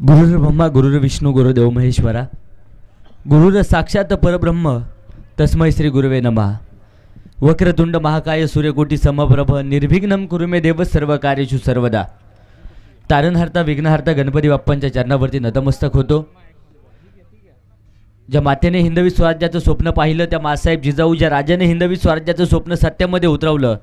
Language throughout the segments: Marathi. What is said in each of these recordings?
गुरुर् ब्रह्मा गुरुर्विष्णू गुरुदेव महेश्वरा गुरुर साक्षात परब्रह्म तस्मै श्री गुरुवे नमः। वक्रतुंड महाकाय सूर्यकोटी समप्रभ निर्विघ्नं कुरु मे देव सर्व कार्येषु सर्वदा। तारणहर्ता विघ्नहर्ता गणपती बाप्पांच्या चरणावरती नतमस्तक होतो। ज्या मातेने हिंदवी स्वराज्याचं स्वप्न पाहिलं, त्या मासाहेब जिजाऊ, ज्या राजाने हिंदवी स्वराज्याचं स्वप्न सत्यामध्ये उतरवलं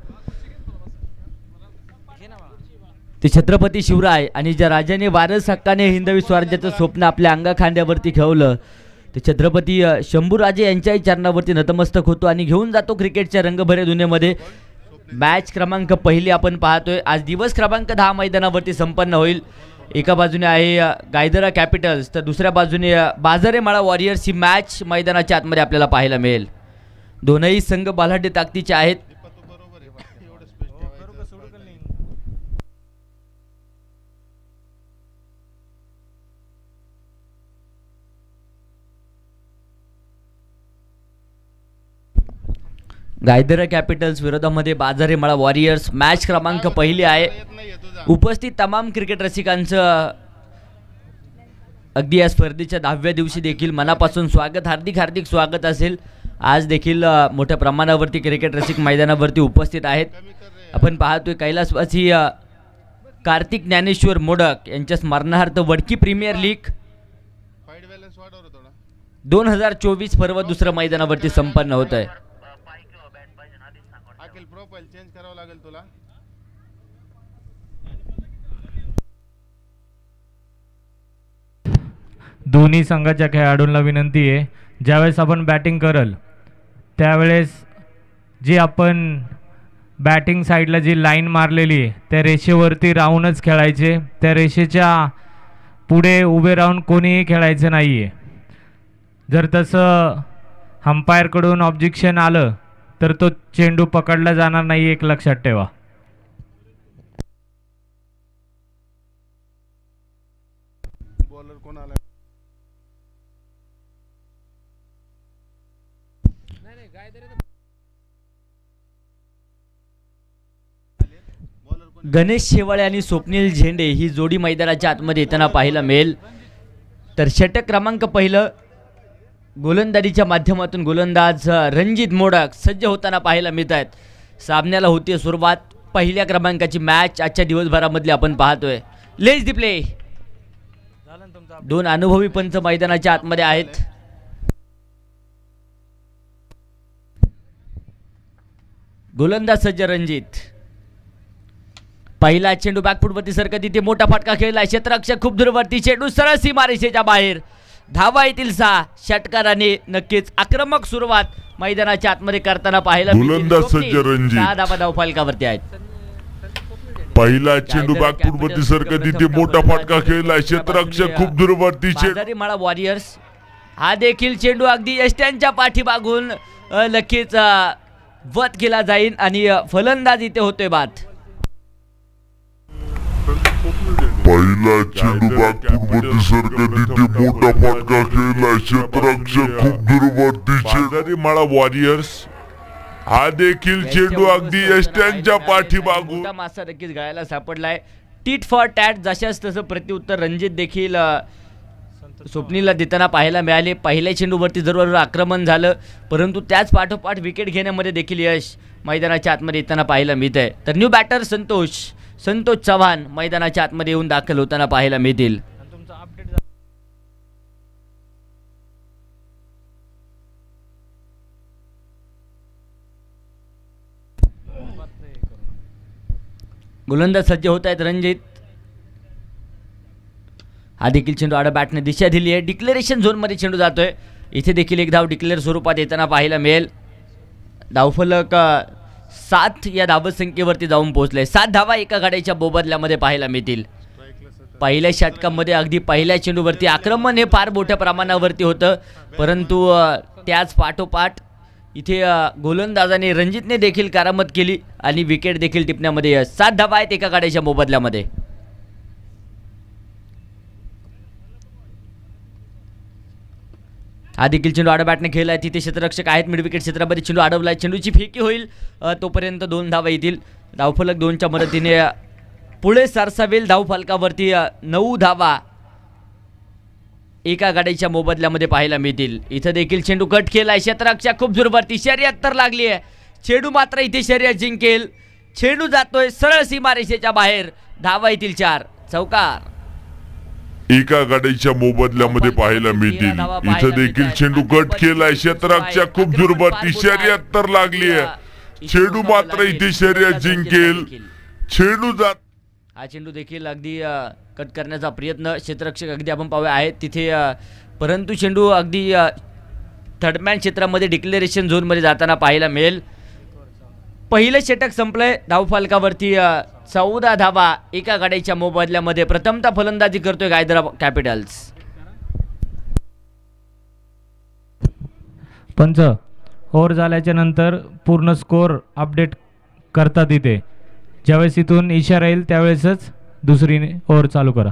ते छत्रपती शिवराय, आणि ज्या राजाने वारस हक्काने हिंदवी स्वराज्याचं स्वप्न आपल्या अंगाखांद्यावरती खेळवलं ते छत्रपती शंभूराजे यांच्याही चरणावरती नतमस्तक होतो आणि घेऊन जातो क्रिकेटच्या रंगभऱ्या दुनियेमध्ये। मॅच क्रमांक पहिली आपण पाहतोय। आज दिवस क्रमांक 10 मैदानावरती संपन्न होईल। एका बाजूने आहे गायदरा कॅपिटल्स तर दुसऱ्या बाजूने बाजारे माळा वॉरियर्स ही मॅच मैदानाच्या आतमध्ये आपल्याला पाहायला मिळेल। दोनही संघ बलाढ्य ताकदीचे आहेत। गायदरा कॅपिटल्स विरोधामध्ये बाजारे माळा वॉरियर्स। मॅच क्रमांक पहिली आहे। उपस्थित तमाम क्रिकेट रसिकांचं अगदी या स्पर्धेच्या 10व्या दिवशी देखील मनापासून स्वागत, हार्दिक स्वागत असेल। आज देखील मोठ्या प्रमाणावरती क्रिकेट रसिक मैदानावरती उपस्थित आहेत। आपण पाहतोय कैलासवासी कार्तिक ज्ञानेश्वर मोडक यांच्या स्मरणार्थ वडकी प्रीमियर लीग 2024 पर्व दुसरं मैदानावरती संपन्न होत आहे। चेंज करावं लागेल तुला। दोन्ही संघाच्या खेळाडूंना विनंती आहे, ज्यावेळेस आपण बॅटिंग करल त्यावेळेस जी आपण बॅटिंग साईडला जी लाईन मारलेली आहे त्या रेषेवरती राहूनच खेळायचे। त्या रेषेच्या पुढे उभे राहून कोणीही खेळायचं नाही आहे। जर तसं अंपायरकडून ऑब्जेक्शन आलं तर तो चेंडू पकडला जाणार नाही, एक लक्षात ठेवा। बॉलर कोण आला? गणेश शेवाळे आणि स्वप्नील झेंडे ही जोडी मैदानाच्या आतमध्ये येताना पाहायला मिळेल। तर षटक क्रमांक पहिलं गोलंदाजीच्या माध्यमातून गोलंदाज रणजित मोडक सज्ज होताना पाहायला मिळत आहेत। सामन्याला होती सुरुवात। पहिल्या क्रमांकाची मॅच आजच्या दिवसभरामधली आपण पाहतोय। Let's the play. दोन अनुभवी पंच मैदानाच्या आतमध्ये आहेत। गोलंदाज सज्ज रणजित। पहिला चेंडू बॅकफुटवरती सरकत इथे मोठा फटका खेळला। क्षेत्ररक्षक खूप दूरवरती, चेंडू सरळ सीमारेषेच्या बाहेर। धावा येतील 6। षटकाराने नक्कीच आक्रमक सुरुवात मैदानाच्या आतमध्ये करताना पाहायला गोलंदाज सज्ज रणजित 6 धावा धावफलकावरती आहेत। पहिला चेंडू बॅकफुटवरती सरकत इथे मोठा फटका खेळला। क्षेत्ररक्षक खूप दूरवरती, बाजारी माळा वॉरियर्स हा देखील चेंडू अगदी यष्ट्यांच्या पाठीमागून नक्कीच वध केला जाईल आणि फलंदाज इथे होतोय बाद। पहिला चेंडू बॅकफुटवरती सरकत इथे मोठा फटका खेळला। क्षेत्ररक्षक खूप दूरवरती, बाजारी माळा वॉरियर्स हा देखील चेंडू अगदी यष्ट्यांच्या पाठीमागून मासा नक्कीच गळायला सापडलाय। टीट फॉर टॅट जशाच तसं प्रत्युत्तर रणजित देखील स्वप्नीलला देताना पाहायला मिळाले। पहिल्या चेंडूवरती जरूर आक्रमण झालं, परंतु त्याच पाठोपाठ विकेट घेण्यामध्ये देखील यश मैदानाच्या आतमध्ये येताना पाहायला मिळत आहे। तर न्यू बॅटर संतोष चव्हाण मैदानाच्या आतमध्ये येऊन दाखल होताना पाहायला मिळतील। गोलंदाज सज्ज होत आहेत रणजित। हा देखील चेंडू आडा बॅटने दिशा दिली आहे। डिक्लेरेशन झोनमध्ये चेंडू जातोय। इथे देखील एक धाव डिक्लेअर स्वरूपात येताना पाहायला मिळेल। धावफलक 7 या धावसंख्येवरती जाऊन पोहोचले। 7 धावा एका गाड्याच्या बोबदल्यामध्ये पाहायला मिळतील। पहिल्या षटकामध्ये अगदी पहिल्या चेंडूवरती आक्रमण हे फार मोठ्या प्रमाणावरती होतं, परंतु त्याच पाठोपाठ इथे गोलंदाजाने रणजितने देखील करामत केली आणि विकेट देखील टिपण्यामध्ये 7 धावा आहेत एका गाड्याच्या मोबदल्यामध्ये। हा देखील चेंडू आडा बॅटने खेळला आहे। तिथे क्षेत्ररक्षक आहेत मिड विकेट क्षेत्रामध्ये, चेंडू अडवला आहे। चेंडूची फेकी होईल, तोपर्यंत 2 धावा येतील। धावफलक 2च्या मदतीने पुढे सरसावेल। धावफलकावरती 9 धावा एका गाडीच्या मोबदल्यामध्ये पाहायला मिळतील. इथं देखील चेंडू कट केलाय, क्षेत्ररक्षक खूप जोरवरती, शर्यत तर लागली आहे. चेंडू मात्र इथे शर्यत जिंकेल. चेंडू जातोय सरळ सीमारेषेच्या बाहेर. धावा येतील 4. चौकार. एका गाडीच्या मोबदल्यामध्ये पाहायला मिळतील. इथं देखील चेंडू कट केलाय, क्षेत्ररक्षक खूप जोरवरती, शर्यत तर लागली आहे. चेंडू मात्र इथे शर्यत जिंकेल. चेंडू जात हा चेंडू देखील अगदी कट करण्याचा प्रयत्न क्षेत्ररक्षक अगदी आपण पाहूया आहेत तिथे, परंतु चेंडू अगदी थर्डमॅन क्षेत्रामध्ये डिक्लेरेशन झोनमध्ये जाताना पाहायला मिळेल. पहिलं षटक संपलंय. धावफलकावरती 14 धावा एका गाडीच्या मोबदल्यामध्ये. प्रथमतः फलंदाजी करतोय हैदराबाद कॅपिटल्स. पंच ओव्हर झाल्याच्या नंतर पूर्ण स्कोअर अपडेट करतात इथे. ज्यावेळेस इथून इशारा येईल त्यावेळेसच दुसरी ओव्हर चालू करा.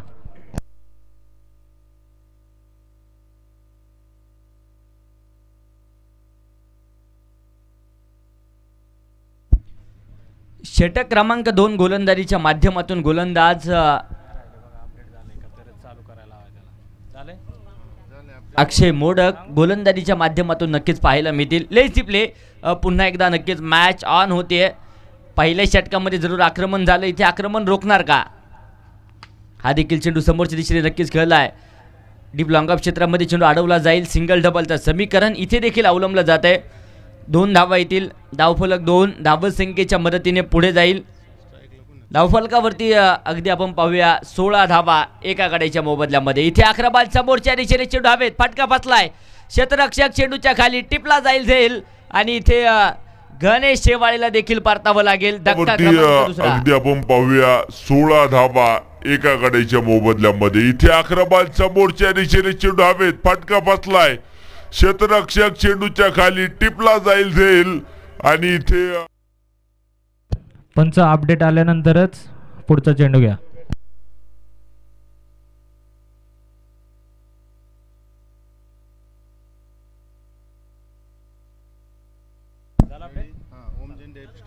षटक क्रमांक 2 गोलंदाजीच्या माध्यमातून गोलंदाज अक्षय मोडक गोलंदाजीच्या माध्यमातून नक्कीच पाहायला मिळतील. लेट्स प्ले पुन्हा एकदा नक्कीच मॅच ऑन होते. पहिल्या षटकामध्ये जरूर आक्रमण झालं, इथे आक्रमण रोखणार का? हा देखील चेंडू समोरच्या दिशेने नक्कीच खेळलाय. डीप लॉंग ऑफ क्षेत्रामध्ये चेंडू अडवला जाईल. सिंगल डबलचं समीकरण इथे देखील अवलंबलं जात आहे. 2 धावा येतील. धावफलक 2 धावसंख्येच्या मदतीने पुढे जाईल. धावफलकावरती अगदी आपण पाहूया 16 धावा एका गाडीच्या मोबदल्यामध्ये. इथे 11 बॉल समोरच्या दिशेने चेंडू हवेत. फटका बसलाय. क्षेत्ररक्षक चेंडूच्या खाली टिपला जाईल आणि इथे गणेश शेवाळेला देखील परतावं लागेल. धक्का क्रमांक दुसरा. अगदी आपण पाहूया 16 धावा एका गाडीच्या मोबदल्यामध्ये. इथे 11 बॉल समोरच्या दिशेने चेंडू हवेत. फटका बसलाय. क्षेत्ररक्षक चेंडूच्या खाली टिपला जाईल आणि इथे पंच अपडेट आल्यानंतरच पुढचा चेंडू घ्या.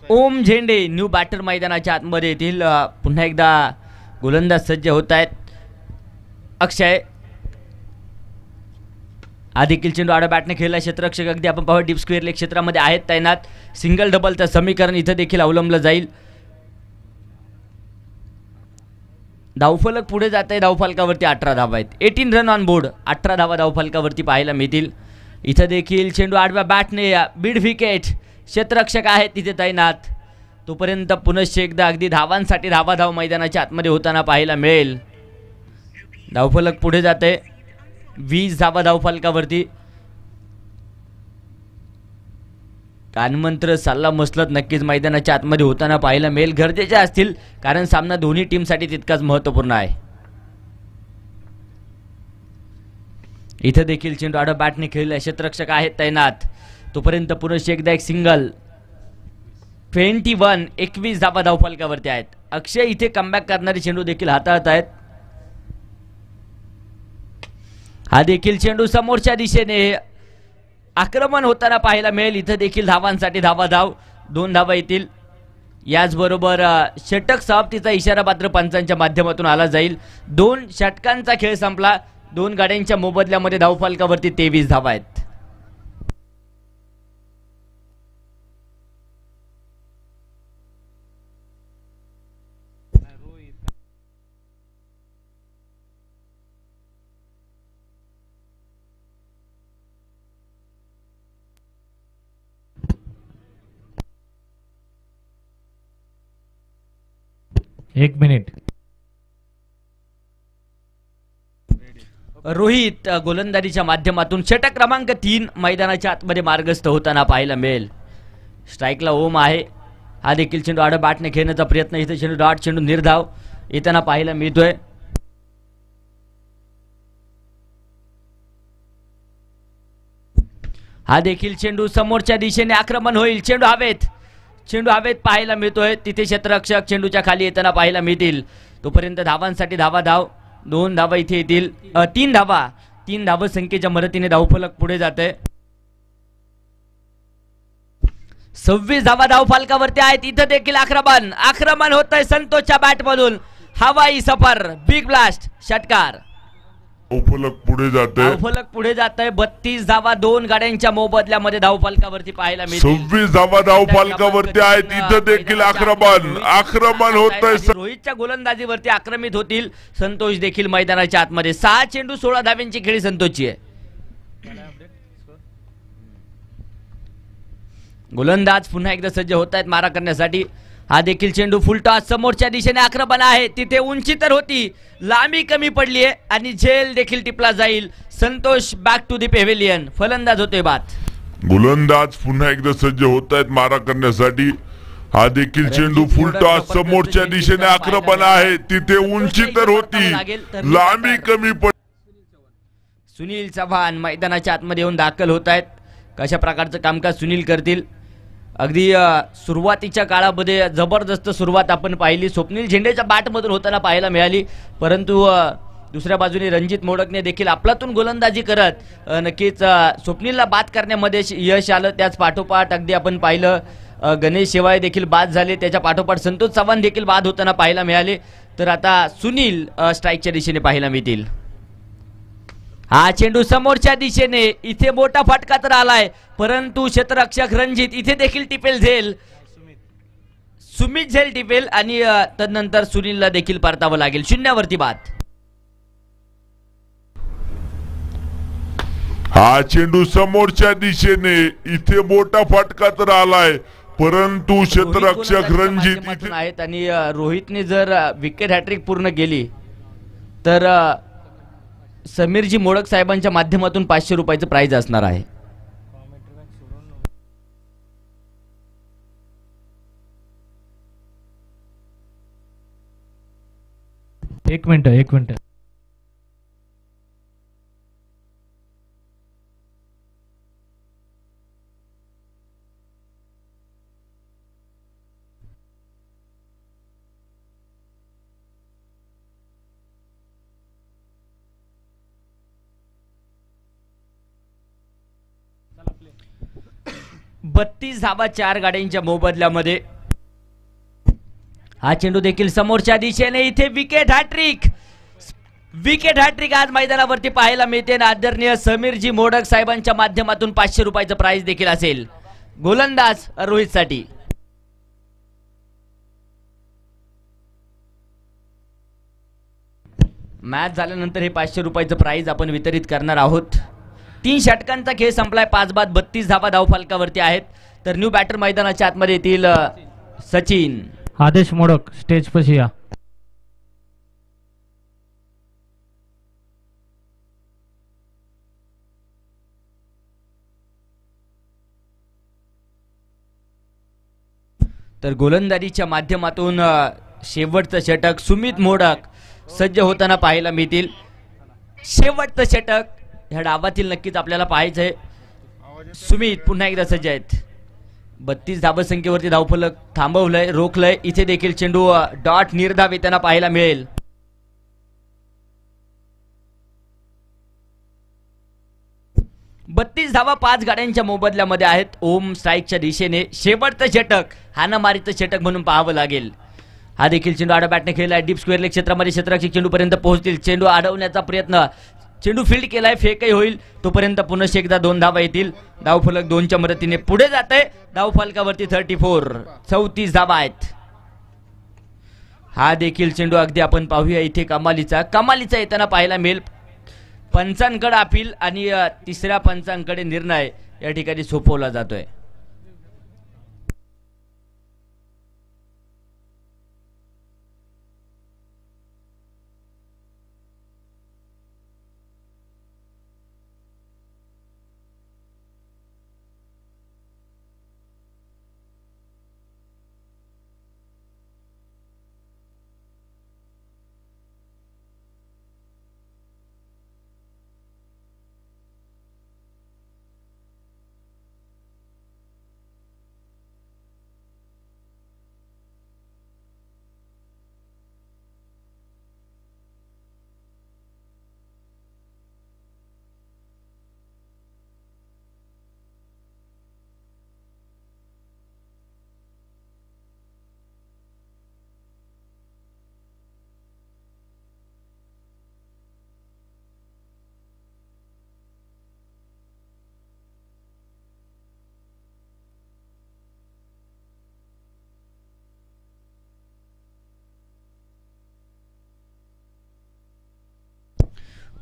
ओम झेंडे न्यू बॅटर मैदानाच्या आतमध्ये येतील. पुन्हा एकदा गोलंदाज सज्ज होत आहेत. अक्षय हा देखील चेंडू आडा बॅटने खेळला. क्षेत्ररक्षक अगदी आपण पाहू डीप स्क्वेअर लेग क्षेत्रामध्ये आहेत तैनात. सिंगल डबलचं समीकरण इथं देखील अवलंबलं जाईल. धावफलक पुढे जात आहे. धावफलकावरती 18 धावा आहेत. 18 रन ऑन बोर्ड. 18 धावा धावफलकावरती पाहायला मिळतील. इथं देखील चेंडू आडव्या बॅटने बीड विकेट. क्षेत्ररक्षक आहेत तिथे तैनात. तोपर्यंत पुनश्च एकदा अगदी धावांसाठी धाव मैदानाच्या आतमध्ये होताना पाहायला मिळेल. धावफलक पुढे जाते. 20 धावा धावफलकावरती. कानमंत्र सल्ला मसलत नक्कीच मैदानाच्या आतमध्ये होताना पाहायला मिळेल. गरजेचे असतील कारण सामना दोन्ही टीमसाठी तितकाच महत्त्वपूर्ण आहे. इथं देखील चेंडू आडा बॅटने खेळला. क्षेत्ररक्षक आहेत तैनात. तोपर्यंत पुनश्च एकदा एक सिंगल. 21 धावा धावफलकावरती आहेत. अक्षय इथे कमबॅक करणारे चेंडू देखील हाताळत आहेत. हा देखील चेंडू समोरच्या दिशेने आक्रमण होताना पाहायला मिळेल. इथं देखील धावांसाठी धाव 2 धावा येतील. याचबरोबर षटक समाप्तीचा इशारा मात्र पंचांच्या माध्यमातून आला जाईल. 2 षटकांचा खेळ संपला. 2 गाड्यांच्या मोबदल्यामध्ये धावफलकावरती 23 धावा आहेत. एक मिनिट. रोहित गोलंदाजीच्या माध्यमातून षटक क्रमांक 3 मैदानाच्या आतमध्ये मार्गस्थ होताना पाहायला मिळेल. स्ट्राईकला ओम आहे. हा देखील चेंडू आडा बॅटने खेळण्याचा प्रयत्न. इथे चेंडू डॉट चेंडू निर्धाव येताना पाहायला मिळतोय. हा देखील चेंडू समोरच्या दिशेने आक्रमण होईल. चेंडू हवेत पाहायला मिळतोय. तिथे क्षेत्ररक्षक चेंडूच्या खाली येताना पाहायला मिळतील. तोपर्यंत धावांसाठी धाव 2 धावा इथे येतील. 3 धावा संख्येच्या मदतीने धावफलक पुढे जाते. 26 धावा धावफलकावरती आहेत. इथं देखील आक्रमण होत आहे संतोषच्या बॅटमधून. हवाई सफर बिग ब्लास्ट षटकार. धावफलक पुढे जाते. धावफलक पुढे जात आहे. 32 धावा 2 गाड्यांच्या मोबदल्यामध्ये धावफलकावरती पाहायला मिळतील. 26 धावा धावफलकावरती आहेत. इथं देखील आक्रमण होत आहे. रोहितच्या गोलंदाजीवरती आक्रमित होतील. संतोष देखील मैदानाच्या आतमध्ये. 6 चेंडू 16 धाव्यांची खेळी संतोषची आहे. गोलंदाज पुन्हा एकदा सज्ज होत आहेत मारा करण्यासाठी. हा देखील चेंडू फुलटॉस समोरच्या दिशेने आक्रमण आहे. तिथे उंची तर होती, लांबी कमी पडली आहे आणि झेल देखील टिपला जाईल. Santosh back to the pavilion. फलंदाज होतोय बाद. गोलंदाज पुन्हा एकदा सज्ज होत आहेत मारा करण्यासाठी. हा देखील चेंडू फुलटॉस समोरच्या दिशेने आक्रमण आहे. तिथे उंची तर होती, लांबी कमी पड. सुनील चव्हाण मैदानाच्या आतमध्ये येऊन दाखल होत आहेत. कशा प्रकारचं कामकाज सुनील करतील. अगदी सुरुवातीच्या काळामध्ये जबरदस्त सुरुवात आपण पाहिली. स्वप्नील झेंडेच्या बॅटमधून होताना पाहायला मिळाली. परंतु दुसऱ्या बाजूने रणजित मोडकने देखील आपलातून गोलंदाजी करत नक्कीच स्वप्नीलला बाद करण्यामध्ये यश आलं. त्याच पाठोपाठ अगदी आपण पाहिलं गणेश शेवाळे देखील बाद झाले. त्याच्या पाठोपाठ संतोष चव्हाण देखील बाद होताना पाहायला मिळाले. तर आता सुनील स्ट्राईकच्या दिशेने पाहायला मिळतील. हा चेंडू समोरच्या दिशेने. इथे मोठा फटका तर आलाय, परंतु क्षेत्ररक्षक रणजित इथे देखील टिपेल झेल. सुमित झेल टिपेल आणि तदनंतर सुनीलला देखील परतावं लागेल. 0वरती बाद. हा चेंडू समोरच्या दिशेने. इथे मोठा फटका तर आलाय, परंतु क्षेत्ररक्षक रणजित आहेत आणि रोहितने जर विकेट हॅट्रिक पूर्ण केली तर समीरजी मोडक साहेबांच्या माध्यमातून 500 रुपयाचं प्राइज असणार आहे. एक मिनिट. बत्तीस धावा 4 गाड्यांच्या मोबदल्यामध्ये. हा चेंडू देखील समोरच्या दिशेने. इथे विकेट हॅट्रिक आज मैदानावरती पाहायला मिळते. आदरणीय समीरजी मोडक साहेबांच्या माध्यमातून 500 रुपयाचं प्राइज देखील असेल गोलंदाज रोहितसाठी. मॅच झाल्यानंतर हे 500 रुपयाचं प्राइज आपण वितरित करणार आहोत. 3 षटकांचा खेळ संपलाय. 5 बाद 32 धावा धावफलकावरती आहेत. तर न्यू बॅटर मैदानाच्या आतमध्ये येतील सचिन. आदेश मोडक स्टेज पशी या. तर गोलंदाजीच्या माध्यमातून शेवटचं षटक सुमित मोडक सज्ज होताना पाहायला मिळतील. शेवटचं षटक ह्या डावातील नक्कीच आपल्याला पाहायचं आहे. सुमित पुन्हा एकदा सज्ज आहेत. 32 धावसंख्येवरती धावफलक थांबवलंय, रोखलंय. इथे देखील चेंडू डॉट निर्धाव येताना पाहायला मिळेल. बत्तीस धावा 5 गाड्यांच्या मोबदल्यामध्ये आहेत. ओम स्ट्राईकच्या दिशेने. शेवटचं षटक हाणामारीचं षटक म्हणून पाहावं लागेल. हा देखील चेंडू आडा बॅटने खेळलाय. डीप स्क्वेअर लेग क्षेत्रामध्ये क्षेत्ररक्षक चेंडूपर्यंत पोहोचतील. चेंडू अडवण्याचा प्रयत्न. चेंडू फील्ड केलाय, फेकही होईल. तोपर्यंत पुनश्च एकदा 2 धावा येतील. धावफलक 2च्या मदतीने पुढे जात आहे. धावफलकावरती 34 धावा आहेत. हा देखील चेंडू अगदी आपण पाहूया इथे कमालीचा येताना पाहायला मिळेल. पंचांकडे अपील आणि तिसऱ्या पंचांकडे निर्णय या ठिकाणी सोपवला जातोय.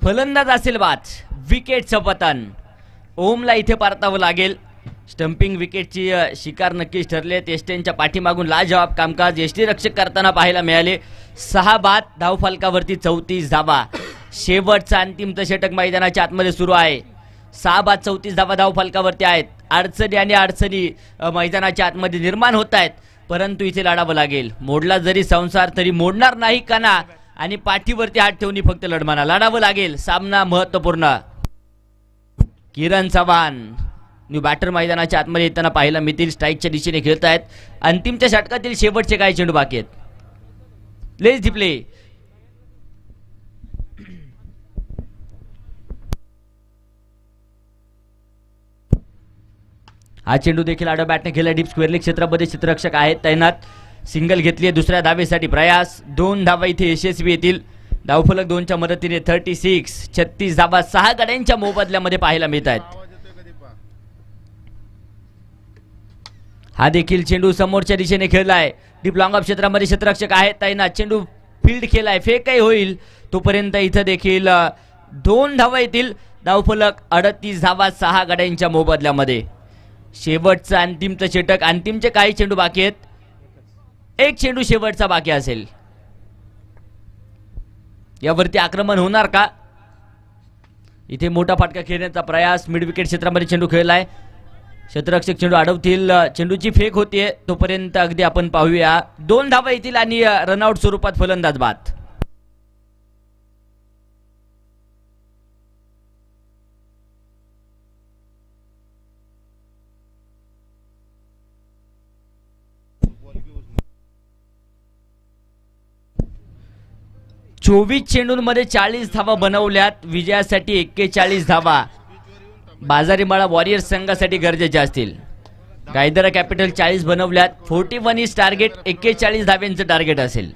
फलंदाज असेल बाद. विकेटचं पतन. ओमला इथे परतावं लागेल. स्टंपिंग विकेटची शिकार नक्कीच ठरले. एसटीच्या पाठीमागून लाजवाब कामकाज यष्टीरक्षक करताना पाहायला मिळाले. 6 बाद. धावफलकावरती 34 धावा. शेवटचा अंतिम षटक मैदानाच्या आतमध्ये सुरू आहे. 6 बाद 34 धावा धावफलकावरती आहेत. अडचणी आणि अडचणी मैदानाच्या आतमध्ये निर्माण होत आहेत, परंतु इथे लढावं लागेल. मोडला जरी संसार तरी मोडणार नाही कणा आणि पाठीवरती हात ठेवून फक्त लढमाना लढावं लागेल. सामना महत्त्वपूर्ण. किरण चव्हाण न्यू बॅटर मैदानाच्या आतमध्ये येताना पाहायला मिळतील. स्ट्राईकच्या दिशेने खेळत आहेत. अंतिमच्या षटकातील शेवटचे काही चेंडू बाकी आहेत. Let's the play. हा चेंडू देखील आडव्या बॅटने खेळला. डीप स्क्वेअरली क्षेत्रामध्ये क्षेत्ररक्षक आहेत तैनात. सिंगल घेतली आहे. दुसऱ्या धावेसाठी प्रयास. 2 धावा इथे यशस्वी येतील. धावफलक 2च्या मदतीने 36 धावा 6 गड्यांच्या मोबदल्यामध्ये पाहायला मिळत आहेत. हा देखील चेंडू समोरच्या दिशेने खेळलाय. डीप लॉंग ऑफ क्षेत्रामध्ये क्षेत्ररक्षक आहेत तैनात. चेंडू फील्ड केलाय. फेकही होईल. तोपर्यंत इथं देखील 2 धावा येतील. धावफलक 38 धावा 6 गड्यांच्या मोबदल्यामध्ये. शेवटचं अंतिमचं षटक. अंतिमचे काही चेंडू बाकी आहेत. एक चेंडू शेवटचा बाकी असेल. यावरती आक्रमण होणार का? इथे मोठा फटका खेळण्याचा प्रयास. मिड विकेट क्षेत्रामध्ये चेंडू खेळलाय. क्षेत्ररक्षक चेंडू अडवतील. चेंडूची फेक होतीये. तोपर्यंत अगदी आपण पाहूया. 2 धावा येतील आणि रनआउट स्वरूपात फलंदाज बाद. चोवीस चेंडूंमध्ये 40 धावा बनवल्यात. विजयासाठी 41 धावा बाजारीमाळा वॉरियर्स संघासाठी गरजेच्या असतील. गायदरा कॅपिटल 40 बनवल्यात. 41 इज टार्गेट. 41 धाव्यांचं टार्गेट असेल.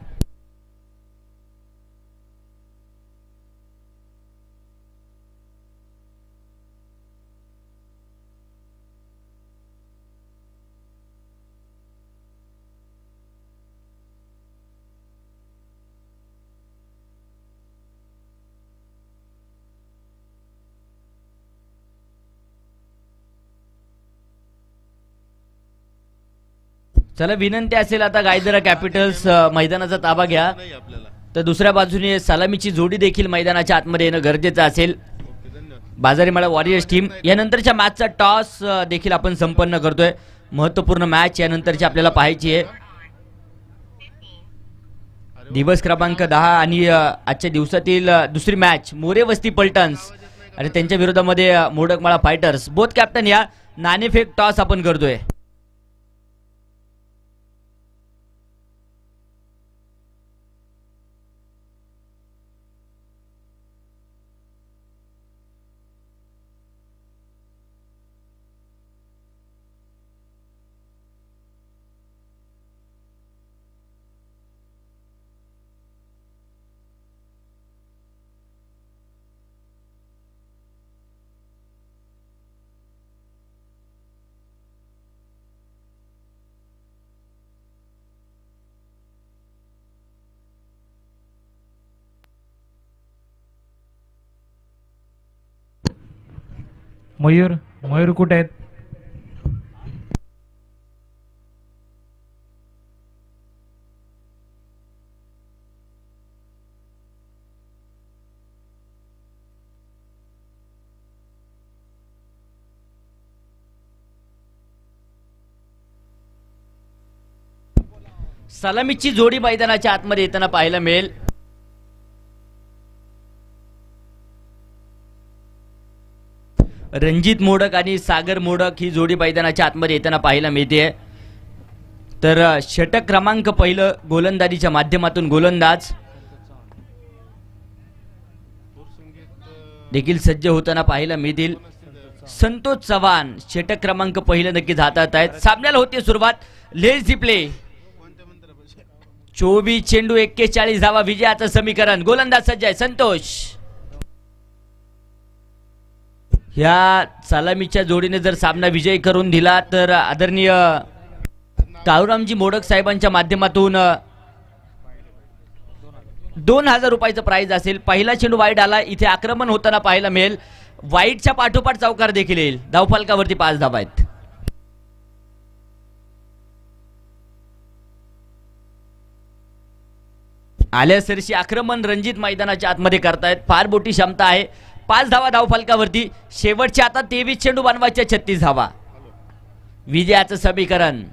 चला विनंती असेल आता गायदरा कॅपिटल्स मैदानाचा ताबा घ्या. तर दुसऱ्या बाजूने सलामीची जोडी देखील मैदानाच्या आतमध्ये येणं गरजेचं असेल. बाजारीमाळा वॉरियर्स टीम यानंतरच्या मॅचचा टॉस देखील आपण संपन्न करतोय. महत्त्वपूर्ण मॅच यानंतरची आपल्याला पाहायची आहे. दिवस क्रमांक 10 आणि आजच्या दिवसातील दुसरी मॅच मोरे वस्ती पलटन्स आणि त्यांच्या विरोधामध्ये मोडकमाळा फायटर्स. बोथ कॅप्टन या नाणेफेक टॉस आपण करतोय. मयूर कुठे आहेत? सलामीची जोडी मैदानाच्या आतमध्ये येताना पाहायला मिळेल. रणजित मोडक आणि सागर मोडक ही जोडी मैदानाच्या आतमध्ये येताना पाहायला मिळते. तर षटक क्रमांक पहिलं गोलंदाजीच्या माध्यमातून गोलंदाज देखील सज्ज होताना पाहायला मिळतील. संतोष चव्हाण षटक क्रमांक पहिलं नक्कीच हातात आहेत. सामन्याला होती सुरुवात. Let's the play. 24 चेंडू 41 धावा विजयाचं समीकरण. गोलंदाज सज्ज आहे संतोष. ह्या सलामीच्या जोडीने जर सामना विजय करून दिला तर आदरणीय काळूरामजी मोडक साहेबांच्या माध्यमातून 2000 रुपयाचं प्राइज असेल. पहिला चेंडू वाईड आला, इथे आक्रमण होताना पाहायला मिळेल. वाईडच्या पाठोपाठ चौकार देखील येईल. धावफलकावरती 5 धावा आहेत. आल्या सरशी आक्रमण रणजित मैदानाच्या आतमध्ये करतायत. फार मोठी क्षमता आहे. 5 धावा धावफलकावरती. शेवटच्या आता 23 चेंडू बनवायच्या 36 धावा. विजयाचं समीकरण.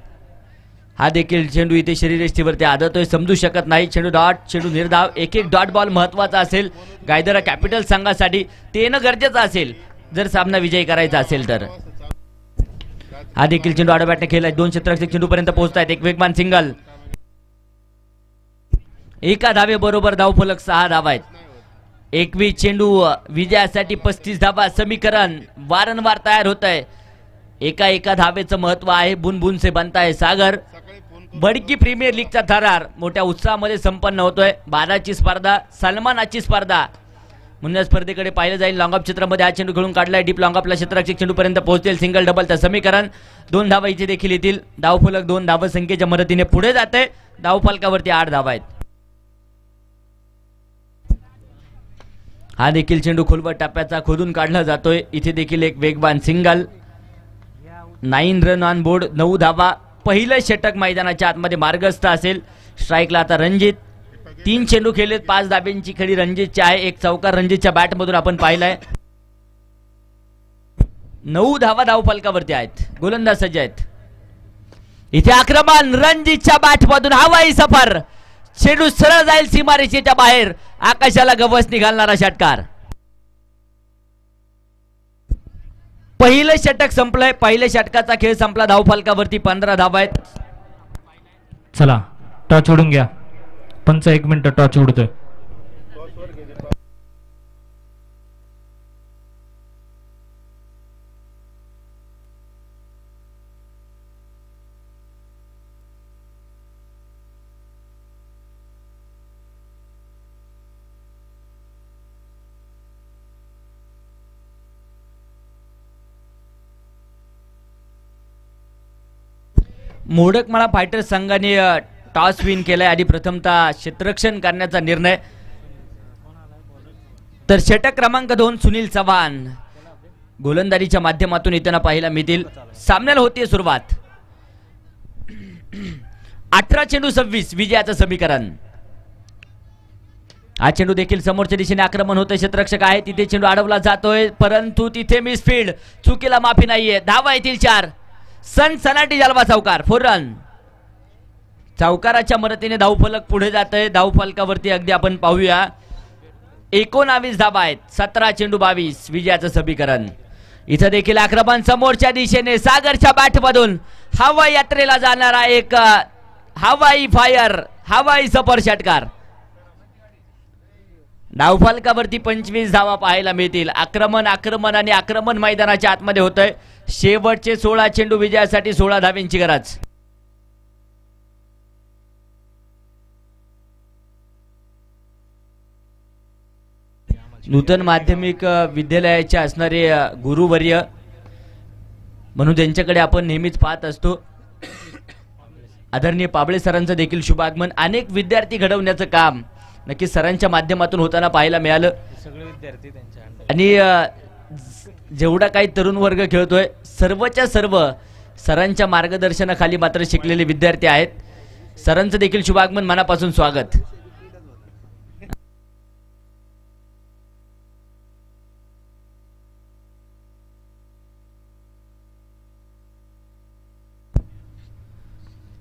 हा देखील चेंडू इथे शरीरयष्टीवरती आदळतोय, समजू शकत नाही. चेंडू डॉट, चेंडू निर्धाव. एक डॉट बॉल महत्वाचा असेल गायदरा कॅपिटल संघासाठी. ते येणं गरजेचं असेल जर सामना विजयी करायचा असेल तर. हा देखील चेंडू आडबॅटने खेळलाय. 2 क्षेत्ररक्षक चेंडूपर्यंत पोहोचतायत. एक वेगवान सिंगल. एका धावे बरोबर धावफलक 6 धावा आहेत. 21 चेंडू विजयासाठी 35 धावा. समीकरण वारंवार तयार होत आहे. एका धावेचं महत्व आहे. बुनबुन से बनता है सागर. बडकी प्रीमियर लीगचा थरार मोठ्या उत्साहामध्ये संपन्न होतोय. 12ची स्पर्धा, सन्मानाची स्पर्धा. म्हणून स्पर्धेकडे पाहिलं जाईल. लॉंगऑफ क्षेत्रामध्ये हा चेंडू खेळून काढलाय. डीप लॉंगऑफला क्षेत्ररक्षक चेंडूपर्यंत पोहोचतील. सिंगल डबलचं समीकरण. 2 धावा इथे देखील येतील. धावफलक 2 धाव संख्येच्या मदतीने पुढे जाते. धावफलकावरती 8 धावा आहेत. हा देखील चेंडू खोलवर टप्प्याचा खोदून काढला जातोय. इथे देखील एक वेगवान सिंगल. 9 रन ऑन बोर्ड, 9 धावा. पहिलं षटक मैदानाच्या आतमध्ये मार्गस्थ असेल. स्ट्राईकला आता रणजित. 3 चेंडू खेळलेत. 5 धाब्यांची खडी रणजितची आहे. एक चौकार रणजितच्या बॅटमधून आपण पाहिलाय. 9 धावा धावफलकावरती आहेत. गोलंदाज सज्ज आहेत. इथे आक्रमण रणजितच्या बॅटमधून हवाई सफर. चेंडू सरळ जाईल सीमारेषेच्या बाहेर. आकाशाला गवस निघालणारा षटकार. पहिलं षटक संपलंय. पहिल्या षटकाचा खेळ संपला. धावफलकावरती 15 धावा आहेत. चला टॉच उडून घ्या. 1 मिनिट टॉच उडतोय. मोडकमाळा फायटर्स संघाने टॉस विन केलाय आणि प्रथमतः क्षेत्ररक्षण करण्याचा निर्णय. तर षटक क्रमांक 2 सुनील चव्हाण गोलंदाजीच्या माध्यमातून येताना पाहायला मिळतील. सामन्याला होतीये सुरुवात. 18 चेंडू 26 विजयाचं समीकरण. हा चेंडू देखील समोरच्या दिशेने आक्रमण होतं. क्षेत्ररक्षक आहे तिथे चेंडू अडवला जातोय, परंतु तिथे मिसफील्ड. चुकीला माफी नाहीये. धावा येतील 4. सनसनाटी जलवा चौकार. 4 रन. चौकाराच्या मदतीने धावफलक पुढे जात आहे. धावफलकावरती अगदी आपण पाहूया 19 धावा आहेत. 17 चेंडू 22 विजयाचं समीकरण. इथं देखील आक्रमण समोरच्या दिशेने सागरच्या बॅटमधून हवाई यात्रेला जाणारा एक हवाई फायर, हवाई सफर षटकार. धावफलकावरती 25 धावा पाहायला मिळतील. आक्रमण आणि आक्रमण मैदानाच्या आतमध्ये होतंय. शेवटचे 16 चेंडू विजयासाठी 16 धाव्यांची गरज. नूतन माध्यमिक विद्यालयाचे असणारे गुरुवर्य म्हणून त्यांच्याकडे आपण नेहमीच पाहत असतो. आदरणीय पाबळे सरांचं देखील शुभागमन. अनेक विद्यार्थी घडवण्याचं काम नक्कीच सरांच्या माध्यमातून होताना पाहायला मिळालं. सगळे विद्यार्थी त्यांच्या आणि जेवढा काही तरुण वर्ग खेळतोय सर्वच्या सर्व सरांच्या मार्गदर्शनाखाली मात्र शिकलेले विद्यार्थी आहेत. सरांचं देखील शुभागमन, मनापासून स्वागत.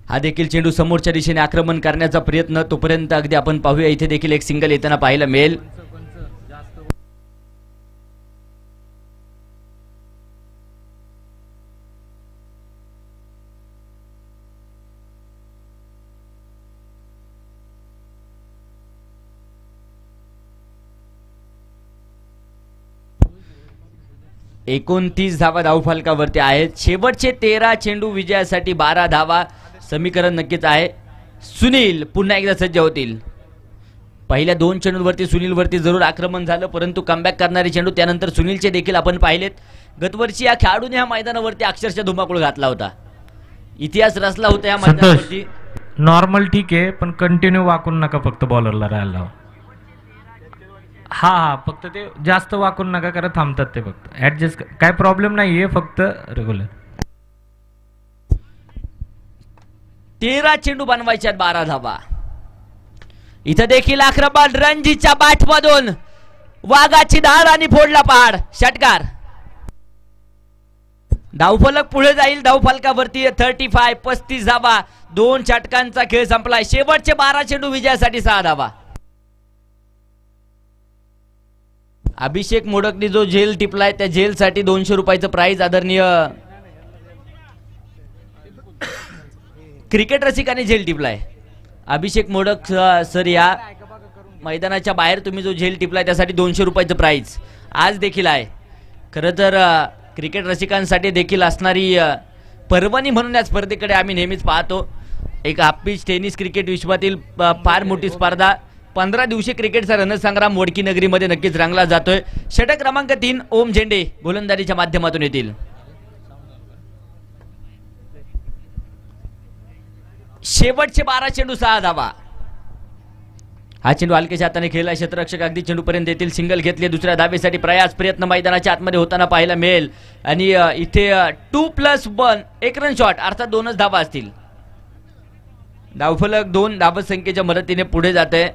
हा देखील चेंडू समोरच्या दिशेने आक्रमण करण्याचा प्रयत्न. तोपर्यंत अगदी आपण पाहूया इथे देखील एक सिंगल येताना पाहायला मिळेल. एकोणतीस धावा धावफलकावरती आहेत. शेवटचे 13 चेंडू विजयासाठी 12 धावा. समीकरण नक्कीच आहे. सुनील पुन्हा एकदा सज्ज होतील. पहिल्या 2 चेंडूंवरती सुनीलवरती जरूर आक्रमण झालं, परंतु कमबॅक करणारे चेंडू त्यानंतर सुनीलचे देखील आपण पाहिलेत. गतवर्षी या खेळाडूने या मैदानावरती अक्षरशः धुमाकूळ घातला होता. इतिहास रचला होता या मैदानावरती. नॉर्मल ठीक आहे, पण कंटिन्यू वाकून नका फक्त बॉलरला राहायला. हा फक्त ते जास्त वाकून नका करा, थांबतात ते फक्त ऍडजस्ट, काय प्रॉब्लेम नाहीये, फक्त रेग्युलर. 13 चेंडू बनवायच्यात, 12 धावा. इथं देखील आक्रमण रणजीतच्या बॅटमधून वाघाची धार आणि फोडला पहाड, षटकार. धावफलक पुढे जाईल, धावफलकावरती 35 धावा. 2 षटकांचा खेळ संपलाय. शेवटचे 12 चेंडू विजयासाठी 6 धावा. अभिषेक मोडकने जो झेल टिपलाय त्या झेलसाठी 200 रुपयाचं प्राइज आदरणीय क्रिकेट रसिकाने झेल टिपलाय. अभिषेक मोडक सर, या मैदानाच्या बाहेर तुम्ही जो झेल टिपलाय त्यासाठी 200 रुपयाचं प्राइज आज देखील आहे. खरं तर क्रिकेट रसिकांसाठी देखील असणारी पर्वणी म्हणून या स्पर्धेकडे आम्ही नेहमीच पाहतो. एक हाफ पिच टेनिस क्रिकेट विश्वातील फार मोठी स्पर्धा. 15 दिवसीय क्रिकेटचा रणसंग्राम वडकी नगरीमध्ये नक्कीच रंगला जातोय. षटक क्रमांक 3 ओम झेंडे गोलंदाजीच्या माध्यमातून येतील. शेवटचे 12 चेंडू 6 धावा. हा चेंडू हलक्याच्या हाताने खेळला. क्षेत्ररक्षक अगदी चेंडूपर्यंत येतील. सिंगल घेतले. दुसऱ्या धावेसाठी प्रयत्न मैदानाच्या आतमध्ये होताना पाहायला मिळेल. आणि इथे 2+1 एक रन शॉट, अर्थात 2च धावा असतील. धावफलक 2 धाव संख्येच्या मदतीने पुढे जाते.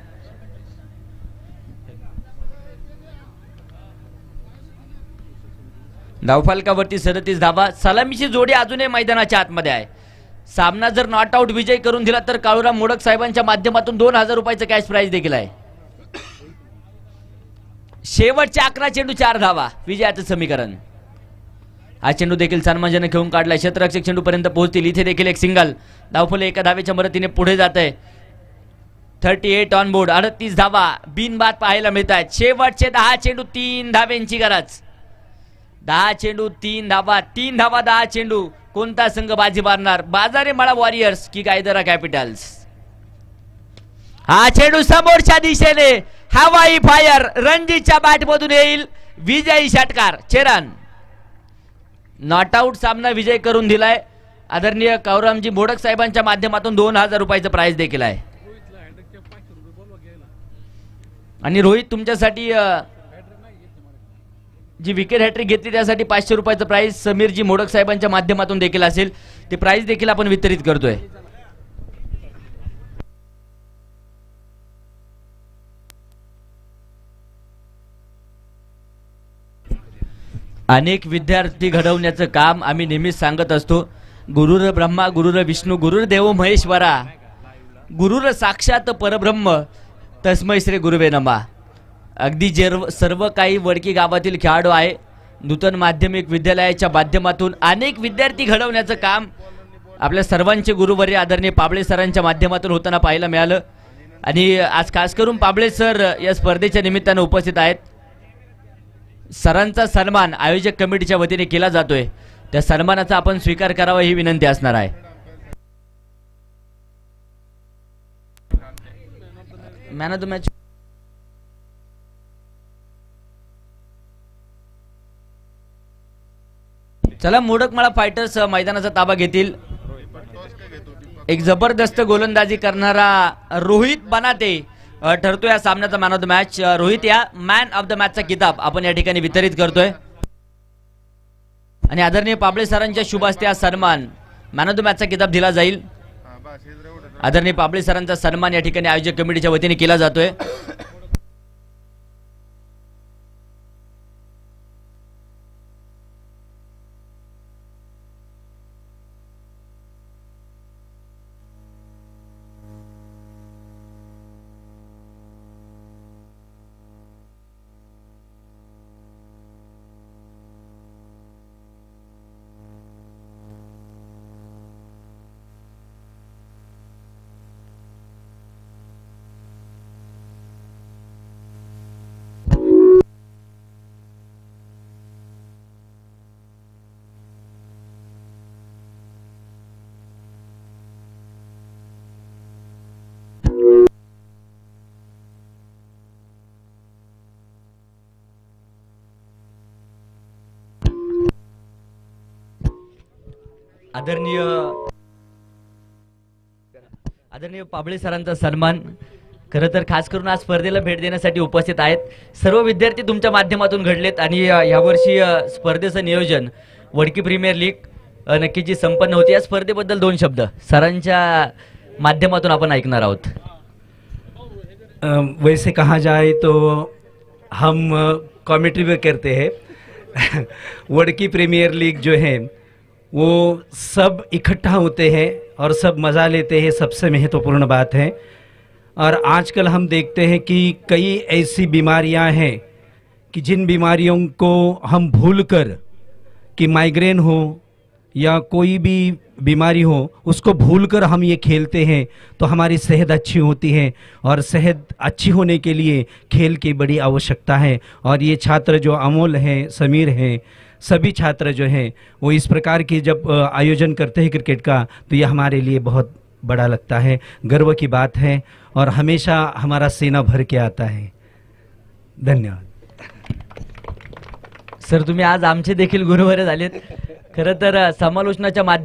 धावफलकावरती 37 धावा. सलामीची जोडी अजूनही मैदानाच्या आतमध्ये आहे. सामना जर नॉट आउट विजय करून दिला तर काळूराम मोडक साहेबांच्या माध्यमातून 2000 रुपयाचं कॅश प्राइज देखील आहे. शेवटचे 11 चेंडू 4 धावा, विजयाचं समीकरण. हा चेंडू देखील सन्मानजनक खेळून काढलाय. क्षेत्ररक्षक चेंडूपर्यंत पोहोचतील. इथे देखील एक सिंगल. धावफल एका धावेच्या मदतीने पुढे जात आहे. 38 ऑन बोर्ड. 38 धावा बिनबाद पाहायला मिळत आहेत. शेवटचे 10 चेंडू 3 धाव्यांची गरज. 10 चेंडू 3 धावा. 3 धावा 10 चेंडू. कोणता संघ बाजी मारणार? बाजारे मळा वॉरियर्स की गायदरा कॅपिटल्स? हा चेंडू समोरच्या दिशेने हवाई फायर रणजीतच्या बॅटमधून येईल. विजयी षटकार चेरन. नॉट आउट सामना विजय करून दिलाय. आदरणीय काळूरामजी मोडक साहेबांच्या माध्यमातून 2000 रुपयाचं प्राइज देखील आहे. आणि रोहित तुमच्यासाठी जी विकेट हॅट्रिक घेतली त्यासाठी 500 रुपयाचं प्राइज समीरजी मोडक साहेबांच्या माध्यमातून देखील असेल. ते प्राइज देखील आपण वितरित करतोय. अनेक विद्यार्थी घडवण्याचं काम आम्ही नेहमीच सांगत असतो. गुरुर ब्रह्मा गुरुर विष्णू गुरुर्देव महेश्वरा गुरुर साक्षात परब्रह्म तस्मै श्री गुरुवे नमः. अगदी सर्व काही वडकी गावातील खेळाडू आहे. नूतन माध्यमिक विद्यालयाच्या माध्यमातून अनेक विद्यार्थी घडवण्याचं काम आपल्या सर्वांचे गुरुवर्य आदरणीय पाबळे सरांच्या माध्यमातून होताना पाहायला मिळालं. आणि आज खास करून पाबळे सर या स्पर्धेच्या निमित्तानं उपस्थित आहेत. सरांचा सन्मान आयोजक कमिटीच्या वतीने केला जातोय. त्या सन्मानाचा आपण स्वीकार करावा ही विनंती असणार आहे. मॅन ऑफ द मॅच चला. मोडकमाळा फायटर्स मैदानाचा ताबा घेतील. एक जबरदस्त गोलंदाजी करणारा रोहित बनाते ठरतो या सामन्याचा man of the match. Rohit या मॅन ऑफ द मॅचचा किताब आपण या ठिकाणी वितरित करतोय. आणि आदरणीय पाबळे सरांच्या शुभ हस्ते हा सन्मान मॅन ऑफ द मॅचचा किताब दिला जाईल. आदरणीय पाबळे सरांचा सन्मान या ठिकाणी आयोजक कमिटीच्या वतीने केला जातोय. आदरणीय पाबळे सरांचा सन्मान खरं तर खास करून आज स्पर्धेला भेट देण्यासाठी उपस्थित आहेत सर्व विद्यार्थी तुमच्या माध्यमातून घडलेत आणि यावर्षी स्पर्धेचं नियोजन वडकी प्रीमियर लीग नक्कीच जी संपन्न होती या स्पर्धेबद्दल 2 शब्द सरांच्या माध्यमातून आपण ऐकणार आहोत. वैसे कहा जाए तो हम कमेंट्री भी करते हैं वडकी प्रीमियर लीग जो है वो सब इकट्ठा होते हैं और सब मज़ा लेते हैं, सबसे महत्वपूर्ण बात है. और आजकल हम देखते हैं कि कई ऐसी बीमारियां हैं कि जिन बीमारियों को हम भूलकर कि माइग्रेन हो या कोई भी बीमारी हो उसको भूलकर हम ये खेलते हैं तो हमारी सेहत अच्छी होती है और सेहत अच्छी होने के लिए खेल की बड़ी आवश्यकता है. और ये छात्र जो अमोल हैं, समीर हैं, सभी छात्र जो हैं वो इस प्रकार की जब आयोजन करते हैं क्रिकेट का तो ये हमारे लिए बहुत बड़ा लगता है, गर्व की बात है और हमेशा हमारा सीना भर के आता है. धन्यवाद. सर तुम्ही आज आमचे देखील गुरुवार झालेत. खरं तर समालोचनाच्या माध्यमातून